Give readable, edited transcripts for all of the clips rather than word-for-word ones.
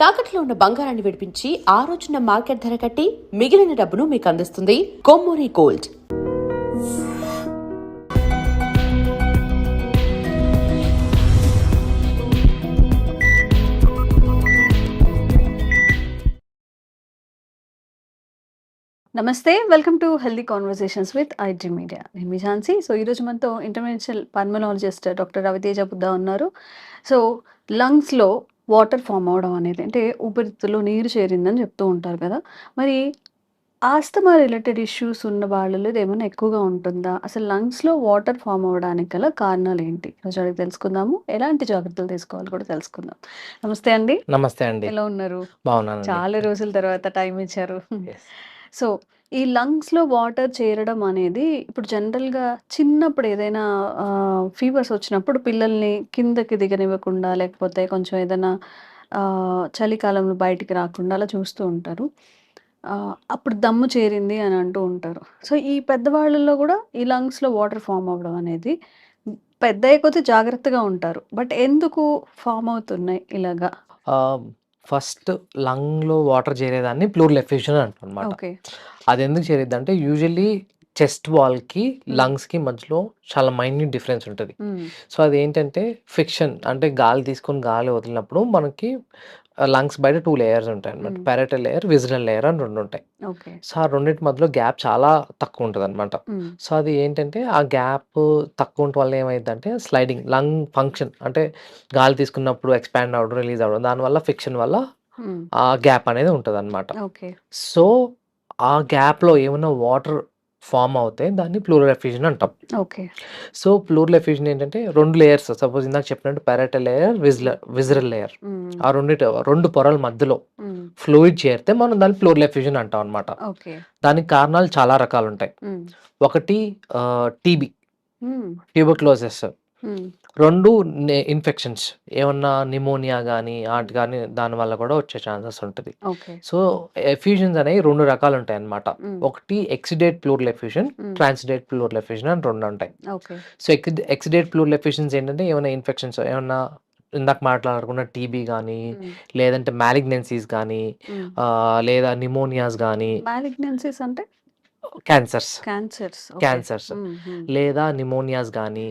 తాకట్లో ఉన్న బంగారాన్ని విడిపించి ఆ రోజున మార్కెట్ ధర కట్టి మిగిలిన డబ్బును మీకు అందిస్తుంది కొమ్మూరి గోల్డ్. నమస్తే, welcome to healthy conversations with IT media. నేను మీ ఝాన్సీ. సో ఈరోజు మనతో interventional pulmonologist doctor Raviteja Buddha ఉన్నారు. సో లంగ్స్లో వాటర్ ఫామ్ అవడం అనేది, అంటే ఊపిరితిత్తుల్లో నీరు చేరిందని చెప్తూ ఉంటారు కదా. మరి ఆస్తమా రిలేటెడ్ ఇష్యూస్ ఉన్న వాళ్ళలో ఇది ఏమైనా ఎక్కువగా ఉంటుందా? అసలు లంగ్స్లో వాటర్ ఫామ్ అవ్వడానికి గల కారణాలు ఏంటి? ఈరోజు అడిగి తెలుసుకుందాము. ఎలాంటి జాగ్రత్తలు తీసుకోవాలి కూడా తెలుసుకుందాం. నమస్తే అండి. నమస్తే అండి. ఎలా ఉన్నారు? బాగున్నానండి. చాలా రోజుల తర్వాత టైం ఇచ్చారు. యెస్. సో ఈ లంగ్స్‌లో వాటర్ చేరడం అనేది ఇప్పుడు జనరల్‌గా చిన్నప్పుడు ఏదైనా ఫీవర్స్ వచ్చినప్పుడు పిల్లల్ని కిందకి దిగనివ్వకుండా, లేకపోతే కొంచెం ఏదైనా చలికాలంలో బయటికి రాకుండా అలా చూస్తూ ఉంటారు. అప్పుడు దమ్ము చేరింది అని అంటూ ఉంటారు. సో ఈ పెద్దవాళ్ళలో కూడా ఈ లంగ్స్‌లో వాటర్ ఫార్మ్ అవ్వడం అనేది పెద్దయ్యే కొద్దీ జాగ్రత్తగా ఉంటారు. బట్ ఎందుకు ఫార్మ్ అవుతున్నాయి ఇలాగా? ఆహ్, ఫస్ట్ లంగ్‌లో వాటర్ చేరేదాన్ని ప్లూరల్ ఎఫ్యూషన్ అంటామనమాట. ఓకే. అదెందుకు చేరిద్దంటే యూజువల్లీ చెస్ట్ వాల్‌కి, హ్మ్. లంగ్స్‌కి మధ్యలో చాలా మైన్యూట్ డిఫరెన్స్ ఉంటది. హ్మ్. సో అదేంటంటే ఫ్రిక్షన్, అంటే గాలి తీసుకొని గాలి వదిలినప్పుడు మనకి లంగ్స్ బయట 2 లేయర్స్ ఉంటాయన్నమాట. హ్మ్. పారటల్ లేయర్, విజరల్ లేయర్ అని 2 ఉంటాయి. ఓకే. సో ఆ రెండిటి మధ్యలో గ్యాప్ చాలా తక్కువ ఉంటదనమాట. హ్మ్. సో అది ఏంటంటే ఆ గ్యాప్ తక్కువ ఉండటం వల్ల ఏమైద్దంటే స్లైడింగ్ లంగ్ ఫంక్షన్, అంటే గాలి తీసుకున్నప్పుడు ఎక్స్‌పాండ్ అవ్వడం, రిలీజ్ అవ్వడం, దానివల్ల ఫ్రిక్షన్ వల్ల హ్మ్. ఆ గ్యాప్ అనేది ఉంటదనమాట. ఓకే. సో ఆ గ్యాప్‌లో ఏమన్నా వాటర్ ఫార్మ్ అవుతే దాన్ని ప్లూరల్ ఎఫ్యూజన్ అంటాం. ఓకే. సో ప్లూరల్ ఎఫ్యూజన్ ఏంటంటే 2 లేయర్స్, సపోజ్ ఇందాక చెప్పినట్టు పారటల్ లేయర్, విజరల్ లేయర్, హ్మ్. ఆ 2 పొరల మధ్యలో హ్మ్. ఫ్లూయిడ్ చేరితే మనం దాన్ని ప్లూరల్ ఎఫ్యూజన్ అంటాం అనమాట. ఓకే. దానికి కారణాలు చాలా రకాలుంటాయి. హ్మ్. ఒకటి టీబీ, హ్మ్. ట్యూబర్క్లోసిస్. హ్మ్. 2 ఇన్ఫెక్షన్స్, ఏమన్నా నిమోనియా గానీ, ఆటి గానీ దానివల్ల కూడా వచ్చే ఛాన్సెస్ ఉంటది. ఓకే. సో ఎఫ్యూజన్స్ అనేవి 2 రకాలుంటాయన్నమాట. హ్మ్. ఒకటి ఎక్సిడేట్ ప్లూరల్ ఎఫ్యూజన్, హ్మ్. ట్రాన్సిడేట్ ప్లూరల్ ఎఫ్యూజన్ అని 2 ఉంటాయి. ఓకే. సో ఎక్సిడేట్ ప్లూరల్ ఎఫ్యూజన్స్ ఏంటంటే ఏమైనా ఇన్ఫెక్షన్స్, ఏమన్నా ఇందాక మాట్లాడుకున్న టీబీ గానీ, హ్మ్. లేదంటే మాలిగ్నెన్సీస్ గానీ, హ్మ్. లేదా నిమోనియాస్ గానీ, మాలిగ్నెన్సీస్ అంటే క్యాన్సర్స్, క్యాన్సర్స్. ఓకే. క్యాన్సర్స్ హ్మ్. హ్మ్. లేదా నిమోనియాస్ గానీ,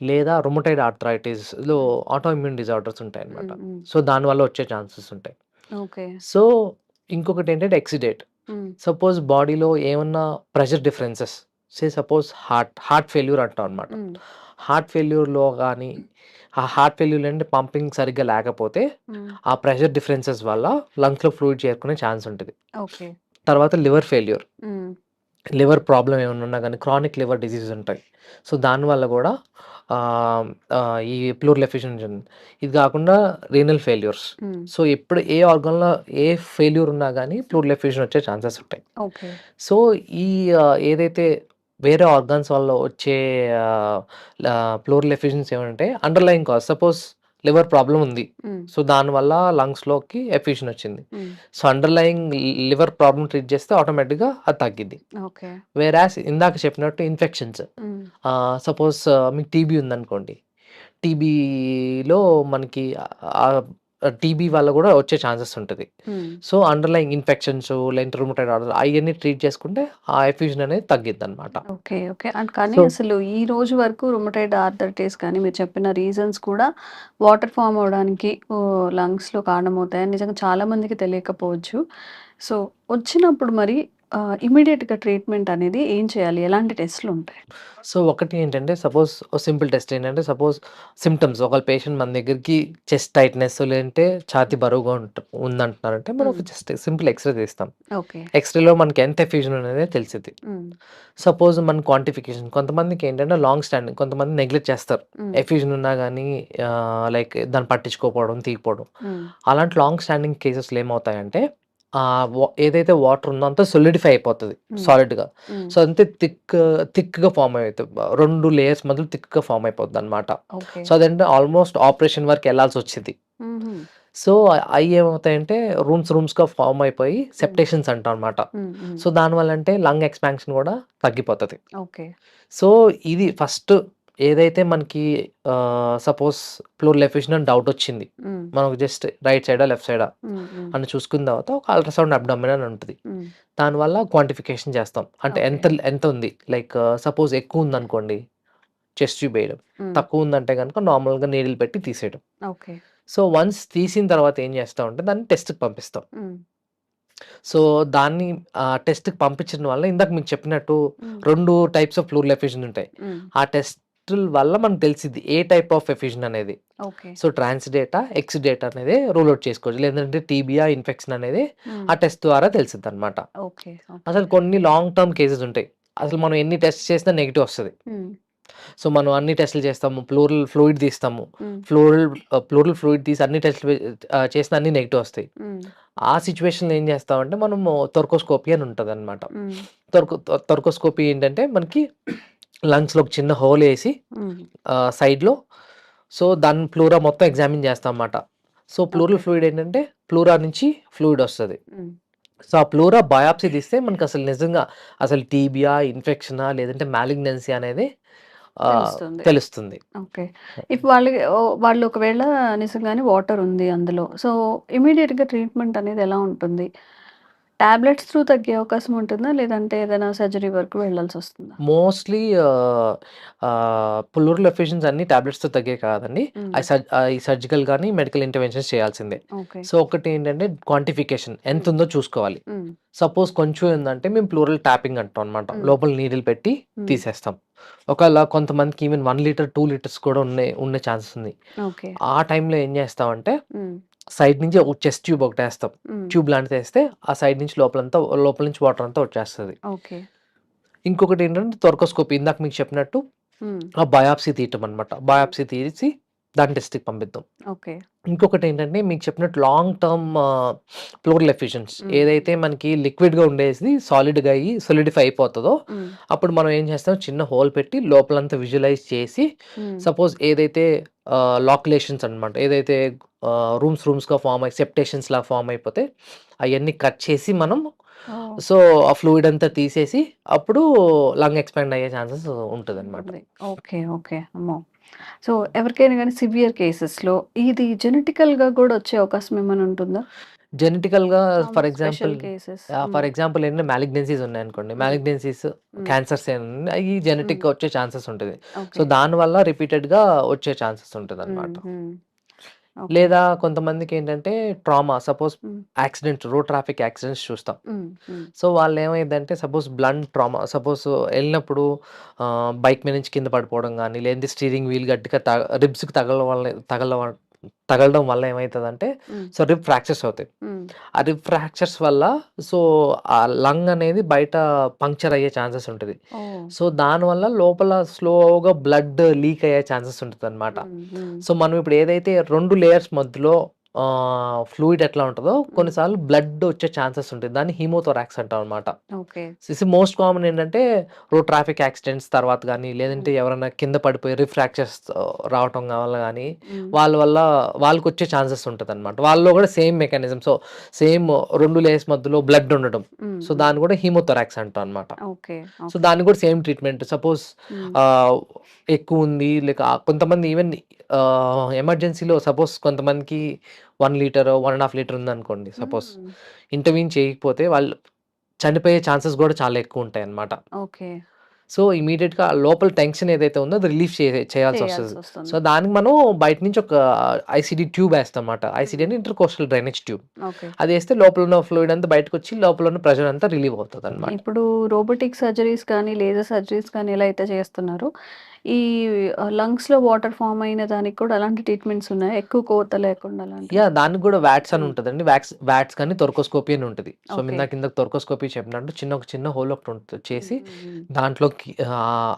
లేదా రుమటైడ్ ఆర్థరైటిస్‌లో హ్మ్. ఆటోఇమ్యూన్ డిజార్డర్స్ ఉంటాయన్నమాట. హ్మ్. హ్మ్. సో దానివల్ల వచ్చే ఛాన్సెస్ ఉంటాయి. ఓకే. సో ఇంకొకటేంటంటే ఎక్సిడేట్. హ్మ్. సపోజ్ బాడీలో ఏమన్నా pressure differences, suppose heart failure అంటాం అనమాట. హ్మ్. హార్ట్ ఫెయిల్యూర్‌లో గానీ, ఆ హార్ట్ ఫెయిల్యూర్ అంటే పంపింగ్ సరిగ్గా లేకపోతే హ్మ్. ఆ ప్రెషర్ డిఫరెన్సెస్ వల్ల లంగ్స్‌లో ఫ్లూయిడ్ చేరుకునే ఛాన్స్ ఉంటది. ఓకే. తర్వాత లివర్ ఫెయిల్యూర్, హ్మ్. లివర్ ప్రాబ్లమ్ ఏమన్నా ఉన్నా గానీ, క్రానిక్ లివర్ డిసీజెస్ ఉంటాయి. సో దానివల్ల గూడా ఆహ్, ఈ ప్లూరల్ ఎఫ్యూషన్ ఇది గాకుండా రీనల్ ఫెయిల్యూర్స్. హ్మ్. సో ఎప్పుడు ఏ ఆర్గాన్‌లో ఏ ఫెయిల్యూర్ ఉన్నా గానీ ప్లూరల్ ఎఫ్యూషన్ వచ్చే ఛాన్సెస్ ఉంటాయి. ఓకే. సో ఈ ఏదైతే వేరే ఆర్గాన్స్ వల్ల వచ్చే ఆహ్, ప్లూరల్ ఎఫ్యూజన్స్ ఏమంటే underlying cause, suppose liver problem ఉంది. హ్మ్. సో దానివల్ల లంగ్స్‌లోకి ఎఫ్యూషన్ వచ్చింది. హ్మ్. So underlying liver problem treat చేస్తే ఆటోమేటిక్‌గా అది తగ్గిద్ది. ఓకే. వేరాస్ ఇందాక చెప్పినట్టు ఇన్ఫెక్షన్స్, హ్మ్. సపోజ్ మీకు టీబీ ఉందనుకోండి. టీబీలో మనకి ఆహ్, టీబీ వల్ల గూడా వచ్చే ఛాన్సెస్ ఉంటది. హ్మ్. సో అండర్‌లయింగ్ ఇన్ఫెక్షన్స్, లేదంటే రుమటైడ్ ఆర్థరైటిస్ అయన్నీ ట్రీట్ చేసుకుంటే ఆ ఎఫ్యూజన్ అనేది తగ్గిద్దనమాట. ఓకే. ఓకే. కానీ సో అసలు ఈ రోజు వరకు రుమటైడ్ ఆర్థరైటిస్ కానీ మీరు చెప్పిన రీజన్స్ కూడా వాటర్ ఫార్మ్ అవ్వడానికి లంగ్స్‌లో కారణమవుతాయని నిజంగా చాలా మందికి తెలియకపోవచ్చు. సో వచ్చినప్పుడు మరి ఇమ్మీడియేట్‌గా ట్రీట్మెంట్ అనేది ఏం చేయాలి? ఎలాంటి టెస్ట్‌లుంటాయి? సో ఒకటి ఏంటంటే, సపోజ్ సింపుల్ టెస్ట్ ఏంటంటే, సపోజ్ సిమ్టమ్స్ ఒకళ్ళ పేషెంట్ మన దగ్గరికి చెస్ట్ టైట్‌నెస్, లేదంటే ఛాతీ బరువుగా ఉందంటున్నారంటే మనం ఒక హ్మ్. జస్ట్ సింపుల్ ఎక్స్‌రే తీస్తాం. ఓకే. ఎక్స్‌రేలో మనకి ఎంత ఎఫ్యూజన్ అనేది తెలిసిద్ది. హ్మ్. సపోజ్ మన క్వాంటిఫికేషన్, కొంతమందికి ఏంటంటే లాంగ్ స్టాండింగ్, కొంతమంది నెగ్లెక్ట్ చేస్తారు. హ్మ్. ఎఫ్యూజన్ ఉన్నా గానీ లైక్ దాన్ని పట్టించుకోకపోవడం, తీయకపోవడం. హ్మ్. అలాంటి లాంగ్ స్టాండింగ్ కేసెస్‌లో ఏమవుతాయంటే ఏదైతే వాటర్ ఉందో అంతా సోలిడిఫై అయిపోతది హ్మ్. సాలిడ్‌గా. హ్మ్. సో అంతే థిక్‌గా ఫార్మ్ అయితది. 2 లేయర్స్ మధ్యలో థిక్‌గా ఫార్మ్ అయిపోద్దనమాట. ఓకే. సో అదంటే ఆల్మోస్ట్ ఆపరేషన్ వరకు ఎళ్ళాల్సొచ్చిద్ది. హుహు. సో అయి ఏమవుతాయంటే రూమ్స్‌గా ఫార్మ్ అయిపోయి హ్మ్. సెప్టేషన్స్ అంటాం అనమాట. హ్మ్. హ్మ్. సో దానివల్ల అంటే లంగ్ ఎక్స్‌పాన్షన్ గూడా తగ్గిపోతది. ఓకే. సో ఇది ఫస్ట్ ఏదైతే మనకి సపోజ్ ప్లూరల్ ఎఫ్యూషన్ అని డౌట్ వచ్చింది. హ్మ్. మనకు జస్ట్ రైట్ సైడా, లెఫ్ట్ సైడా హ్మ్. హ్మ్. అని చూసుకున్న తర్వాత ఒక అల్ట్రాసౌండ్ అబ్డామిన్ అని ఉంటది. హ్మ్. దానివల్ల క్వాంటిఫికేషన్ చేస్తాం. అంటే ఓకే. ఎంత ఉంది? లైక్ సపోజ్ ఎక్కువ ఉందనుకోండి చెస్ట్ ట్యూబ్ వేయడం. హ్మ్. తక్కువ ఉందంటే గనుక నార్మల్‌గా నీడిల్ పెట్టి తీసేయడం. ఓకే. సో, వన్స్ తీసిన తర్వాత ఏం చేస్తామంటే దాన్ని టెస్ట్‌కి పంపిస్తాం. హ్మ్. సో, దాన్ని టెస్ట్‌కి పంపించడం వల్ల ఇందాక మీకు చెప్పినట్టు హ్మ్. 2 టైప్స్ ఆఫ్ ప్లూరల్ ఎఫ్యూషన్ ఉంటాయి. హ్మ్. ఆ టెస్టుల వల్ల మనకు తెలిసిద్ది ఏ టైప్ ఆఫ్ ఎఫ్యూషన్ అనేది. ఓకే. సో, ట్రాన్స్ డేటా, ఎక్స్ డేటా అనేది రూల్ ఔట్ చేసుకోవచ్చు. లేదంటే టీబీయా ఇన్ఫెక్షన్ అనేది హ్మ్. ఆ టెస్ట్ ద్వారా తెలిసిద్దనమాట. ఓకే. ఓకే. అసలు కొన్ని లాంగ్ టర్మ్ కేసెస్ ఉంటాయి. అసలు మనం ఎన్ని టెస్ట్ చేసినా నెగెటివ్ వస్తది. హ్మ్. సో, మనం అన్ని టెస్టులు చేస్తాము. ప్లూరల్ ఫ్లూయిడ్ తీస్తాము. హ్మ్. ప్లూరల్ ఫ్లూయిడ్ తీసి అన్ని టెస్టులు చేసినా అన్ని నెగెటివ్ వస్తాయి. హ్మ్. ఆ సిట్యుయేషన్‌లో ఏం చేస్తామంటే మనము థొరకోస్కోపీ అని ఉంటదనమాట. హ్మ్. థొరకోస్కోపీ ఏంటంటే మనకి లంగ్స్‌లో ఒక చిన్న హోల్ ఏసి హ్మ్. సైడ్‌లో సో, దాన్ని ప్లూరా మొత్తం ఎగ్జామిన్ చేస్తామన్నమాట. So, okay. ప్లూరల్ ఫ్లూయిడ్ ఏంటంటే ప్లూరా నుంచి ఫ్లూయిడ్ వస్తది. హ్మ్. సో, ఆ ప్లూరా బయాప్సీ తీస్తే మనకసలు నిజంగా అసలు టీబీయా, ఇన్ఫెక్షనా లేదంటే మాలిగ్నెన్సీ అనేది తెలుస్తుంది. తెలుస్తుంది. ఓకే. ఇఫ్ వాళ్ళు ఒకవేళ నిజంగానే వాటర్ ఉంది అందులో. సో, ఇమ్మీడియేట్‌గా ట్రీట్మెంట్ అనేది ఎలా ఉంటుంది? టాబ్లెట్స్ త్రూ తగ్గే అవకాశం ఉంటుందా? లేదంటే ఏదైనా సర్జరీ వరకు వెళ్ళాల్సొస్తుందా? మోస్ట్‌లీ ప్లూరల్ ఎఫ్యూషన్స్ అన్నీ టాబ్లెట్స్‌తో తగ్గేవి కాదండి. హ్మ్. ఈ సర్జికల్ గాని, మెడికల్ ఇంటర్వెన్షన్స్ చేయాల్సిందే. ఓకే. సో, ఒకటేంటంటే క్వాంటిఫికేషన్ హ్మ్. ఎంతుందో చూసుకోవాలి. హ్మ్. సపోజ్ కొంచెం ఉందంటే మేము ప్లూరల్ ట్యాపింగ్ అంటాం అనమాట. హ్మ్. లోపల నీడిల్ పెట్టి హ్మ్. తీసేస్తాం. ఒకవేళ కొంతమందికి ఈవెన్ 1 లీటర్, 2 లీటర్స్ కూడా ఉండే ఛాన్సెస్ ఉంది. ఓకే. ఆ టైంలో ఏం చేస్తామంటే హ్మ్. సైడ్ నుంచి ఒక చెస్ట్ ట్యూబ్ ఒకటేస్తాం. హ్మ్. ట్యూబ్ లాంటిదేస్తే ఆ సైడ్ నుంచి లోపల నుంచి వాటర్ అంతా వచ్చేస్తది. ఓకే. ఇంకొకటేంటంటే థొరకోస్కోపీ ఇందాక మీకు చెప్పినట్టు హ్మ్. ఆ బయాప్సీ తీయటం అనమాట. హ్మ్. బయాప్సీ తీసి దాన్ని టెస్ట్‌కి పంపిద్దాం. ఓకే. ఇంకొకటేంటంటే మీకు చెప్పినట్టు లాంగ్ టర్మ్ ప్లూరల్ ఎఫ్యూషన్స్ హ్మ్. ఏదైతే మనకి లిక్విడ్‌గా ఉండేది సాలిడ్‌గా అయ్యి సోలిడిఫై అయిపోతదో, హ్మ్. అప్పుడు మనం ఏం చేస్తాం చిన్న హోల్ పెట్టి లోపలంతా విజువలైజ్ చేసి హ్మ్. సపోజ్ ఏదైతే లాక్యులేషన్స్ అనమాట. ఏదైతే రూమ్స్‌గా ఫార్మ్ అయ్యి సెప్టేషన్స్‌లాగా ఫార్మ్ అయిపోతే అయన్నీ కట్ చేసి మనం ఓహ్! సో, ఆ ఫ్లూయిడ్ అంతా తీసేసి అప్పుడు లంగ్ ఎక్స్‌పాండ్ అయ్యే ఛాన్సెస్ ఉంటదనమాట. ఉంటుంది. ఓకే. ఓకే. అమ్మో! సో, ఎవరికైనా గాని సివియర్ కేసెస్‌లో ఇది జెనెటికల్‌గా గూడా వచ్చే అవకాశం ఏమైనా ఉంటుందా? జెనెటికల్‌గా some for example special cases. For example ఏంటంటే మాలిగ్నెన్సీస్ ఉన్నాయనుకోండి. హ్మ్. మాలిగ్నెన్సీస్, హ్మ్. క్యాన్సర్స్ ఏమన్నా అయి హ్మ్. జెనెటిక్‌గా వచ్చే ఛాన్సెస్ ఉంటది. So, okay. దానివల్ల రిపీటెడ్‌గా వచ్చే ఛాన్సెస్ హ్మ్. ఉంటదనమాట. హ్మ్. ఓకే. లేదా కొంతమందికేంటంటే ట్రామా సపోజ్ హ్మ్. రోడ్ ట్రాఫిక్ యాక్సిడెంట్స్ చూస్తాం. హ్మ్. హ్మ్. సో, వాళ్ళేమైద్దంటే సపోజ్ బ్లంట్ ట్రామా సపోజ్ ఎళ్ళినప్పుడు బైక్ మీద నుంచి కింద పడిపోవడం గానీ, లేదంటే స్టీరింగ్ వీల్ గట్టిగా రిబ్స్‌కి తగలడం వల్ల ఏమైతదంటే హ్మ్. సో, రిబ్ ఫ్రాక్చర్స్ అవుతాయి. హ్మ్. ఆ రిబ్ ఫ్రాక్చర్స్ వల్ల సో, ఆ లంగ్ అనేది బయట పంక్చర్ అయ్యే ఛాన్సెస్ ఉంటది. ఓహ్! సో, దానివల్ల లోపల స్లోగా బ్లడ్ లీక్ అయ్యే ఛాన్సెస్ ఉంటదనమాట. హ్మ్. హ్మ్. సో, మనం ఇప్పుడు ఏదైతే 2 లేయర్స్ మధ్యలో ఫ్లూయిడ్ ఎట్లా ఉంటదో హ్మ్. కొన్నిసార్లు బ్లడ్ వచ్చే ఛాన్సెస్ ఉంటాయి. దాన్ని హీమోథొరాక్స్ అంటామనమాట. ఓకే. మోస్ట్ కామన్ ఏంటంటే రోడ్ ట్రాఫిక్ యాక్సిడెంట్స్ తర్వాత గానీ, లేదంటే హ్మ్. ఎవరైనా కింద పడిపోయి రిబ్ ఫ్రాక్చర్స్ రావటం వల్ల గానీ, హ్మ్. వల్ల వాళ్ళకొచ్చే ఛాన్సెస్ ఉంటదనమాట. వాళ్ళలో గూడా same mechanism. So, same 2 layers మధ్యలో బ్లడ్ ఉండడం. హ్మ్. సో, హ్మ్. దాన్ని గూడా హీమోథొరాక్స్ అంటాం అనమాట. ఓకే. So, okay. దానికి గూడా సేమ్ ట్రీట్మెంట్. సపోజ్ హ్మ్. ఆహ్, ఎక్కువుంది కొంతమంది ఈవెన్ ఎమర్జెన్సీలో సపోజ్ కొంతమందికి 1 లీటరో, 1 ½ లీటర్ ఉందనుకోండి సపోజ్. హ్మ్. ఇంటర్వీన్ చేయకపోతే వాళ్ళు చనిపోయే ఛాన్సెస్ గూడా చాలా ఎక్కువుంటాయన్నమాట. ఓకే. సో, ఇమ్మీడియేట్‌గా లోపల టెన్షన్ ఏదైతే ఉందో అది రిలీఫ్ చేయాల్సొస్తది. సో, చేయాల్సొస్తుంది. దానికి మనం బయట నుంచి ఒక ఐసీడీ ట్యూబ్ ఏస్తాంమాట. ఐసీడీ హ్మ్. అంటే ఇంటర్‌కోస్టల్ డ్రైనేజ్ ట్యూబ్. ఓకే. అదేస్తే లోపల ఉన్న ఫ్లూయిడ్ అంతా బయటకొచ్చి లోపల ఉన్న ప్రెషర్ అంతా రిలీవ్ అవుతదన్నమాట. ఇప్పుడు రోబోటిక్ సర్జరీస్ కానీ, లేజర్ సర్జరీస్ కానీ ఎలా అయితే చేస్తున్నారో, ఈ లంగ్స్‌లో వాటర్ ఫార్మ్ అయిన దానికి కూడా అలాంటి ట్రీట్మెంట్స్ ఉన్నాయా? ఎక్కువ కోత లేకుండా అలాంటివి? దానికి గూడా వాట్స్ అని హ్మ్. ఉంటదండి. వాట్స్ కానీ థొరకోస్కోపీ అని ఉంటది. So, okay. ఇందాక థొరకోస్కోపీ చెప్పినట్టు ఒక చిన్న హోల్ ఒకటి హ్మ్. చేసి హ్మ్. హ్మ్. దాంట్లోకి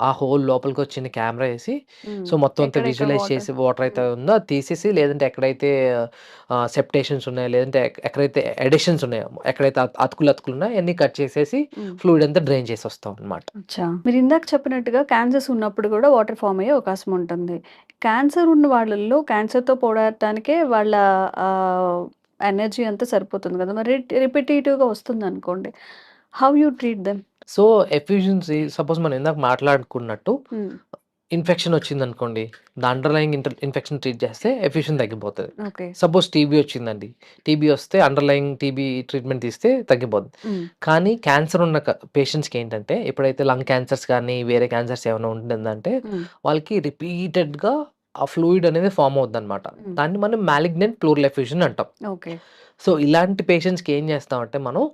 ఆ హోల్ లోపలికి ఒక చిన్న కెమెరా ఏసి హ్మ్. సో, మొత్తం అంతా ఎక్కడెక్కడ విజువలైజ్ వాటర్ చేసి వాటర్ అయితే హ్మ్. ఉందో అది తీసేసి లేదంటే ఎక్కడైతే సెప్టేషన్స్ ఉన్నాయో లేదంటే ఎక్కడైతే ఎడిషన్స్ ఉన్నాయో ఎక్కడైతే అతుకులు ఉన్నాయో అయన్నీ కట్ చేసేసి హ్మ్. ఫ్లూయిడ్ అంతా డ్రైన్ చేసొస్తాం అన్నమాట. అచ్చా! మీరిందాక చెప్పినట్టుగా క్యాన్సర్స్ ఉన్నప్పుడు గూడా వాటర్ ఫార్మ్ అయ్యే అవకాశం ఉంటుంది. క్యాన్సర్ ఉన్న వాళ్ళల్లో క్యాన్సర్‌తో పోరాడటానికే వాళ్ళ ఆహ్, ఎనర్జీ అంతా సరిపోతుంది గదా! మరి రిపిటీటివ్‌గా వస్తుందనుకోండి. How you treat them? So, ఎఫ్యూజన్సీ సపోజ్ మనం ఇందాక మాట్లాడుకున్నట్టు హ్మ్. ఇన్ఫెక్షన్ వచ్చిందనుకోండి, ద అండర్‌లయింగ్ ఇన్ఫెక్షన్ ట్రీట్ చేస్తే ఎఫిషియన్సీ తగ్గిపోతది. ఓకే. సపోజ్ టీబీ వచ్చిందండి. టీబీ వస్తే అండర్‌లయింగ్ టీబీ ట్రీట్మెంట్ తీస్తే తగ్గిపోద్ది. హ్మ్. కానీ క్యాన్సర్ ఉన్న పేషెంట్స్‌కి ఏంటంటే, ఎప్పుడైతే లంగ్ క్యాన్సర్స్ కానీ, వేరే క్యాన్సర్స్ ఏమైనా ఉంటుందంటే, హ్మ్. వాళ్ళకి రిపీటెడ్‌గా ఆ ఫ్లూయిడ్ అనేది ఫార్మ్ అవుద్దనమాట. హ్మ్. దాన్ని మనం మాలిగ్నెంట్ ప్లూరల్ ఎఫ్యూజన్ అంటాం. ఓకే. సో, ఇలాంటి పేషెంట్స్‌కి ఏం చేస్తామంటే మనం,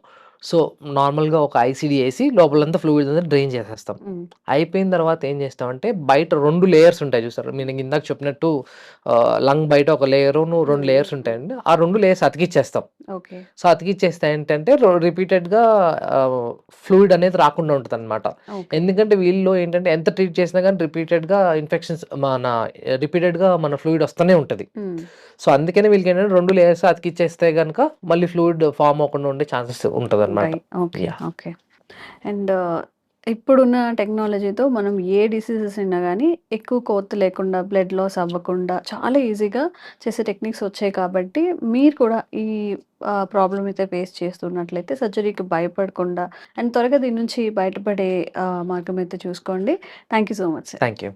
సో, నార్మల్‌గా ఒక ఐసీడీ ఏసి లోపలంతా ఫ్లూయిడ్ అంతా డ్రైన్ చేసేస్తాం. హ్మ్. అయిపోయిన తర్వాత ఏం చేస్తామంటే, బయట 2 లేయర్స్ ఉంటాయి చూసారా? నేను ఇందాక చెప్పినట్టు లంగ్ బయట ఒక లేయరును, 2 లేయర్స్ ఉంటాయండి. ఆ 2 లేయర్స్ అతికిచ్చేస్తాం. ఓకే. సో, అతికిచ్చేస్తే ఏంటంటే రిపీటెడ్‌గా ఫ్లూయిడ్ అనేది రాకుండా ఉంటదనమాట. ఓకే. ఎందుకంటే వీళ్ళలో ఏంటంటే ఎంత ట్రీట్ చేసినా గానీ రిపీటెడ్‌గా మన ఫ్లూయిడ్ వస్తూనే ఉంటది. హ్మ్. సో, అందుకనే వీళ్ళకేంటంటే 2 లేయర్స్ అతికిచ్చేస్తే గనక మళ్ళీ ఫ్లూయిడ్ ఫార్మ్ అవ్వకుండా ఉండే ఛాన్సెస్ ఉంటదనమాట. ఉంటాయి. ఓకే. యాహ్! ఓకే. అండ్ ఇప్పుడున్న టెక్నాలజీతో మనం ఏ డిసీజెస్ ఉన్నా గానీ ఎక్కువ కోత లేకుండా, బ్లడ్ లాస్ అవ్వకుండా చాలా ఈజీగా చేసే టెక్నిక్స్ వచ్చాయి కాబట్టి, మీరు కూడా ఈ ప్రాబ్లమ్ అయితే ఫేస్ చేస్తున్నట్లయితే సర్జరీకి భయపడకుండా అండ్ త్వరగా దీని నుంచి బయటపడే మార్గం అయితే చూసుకోండి. Thank you so much sir. Thank you.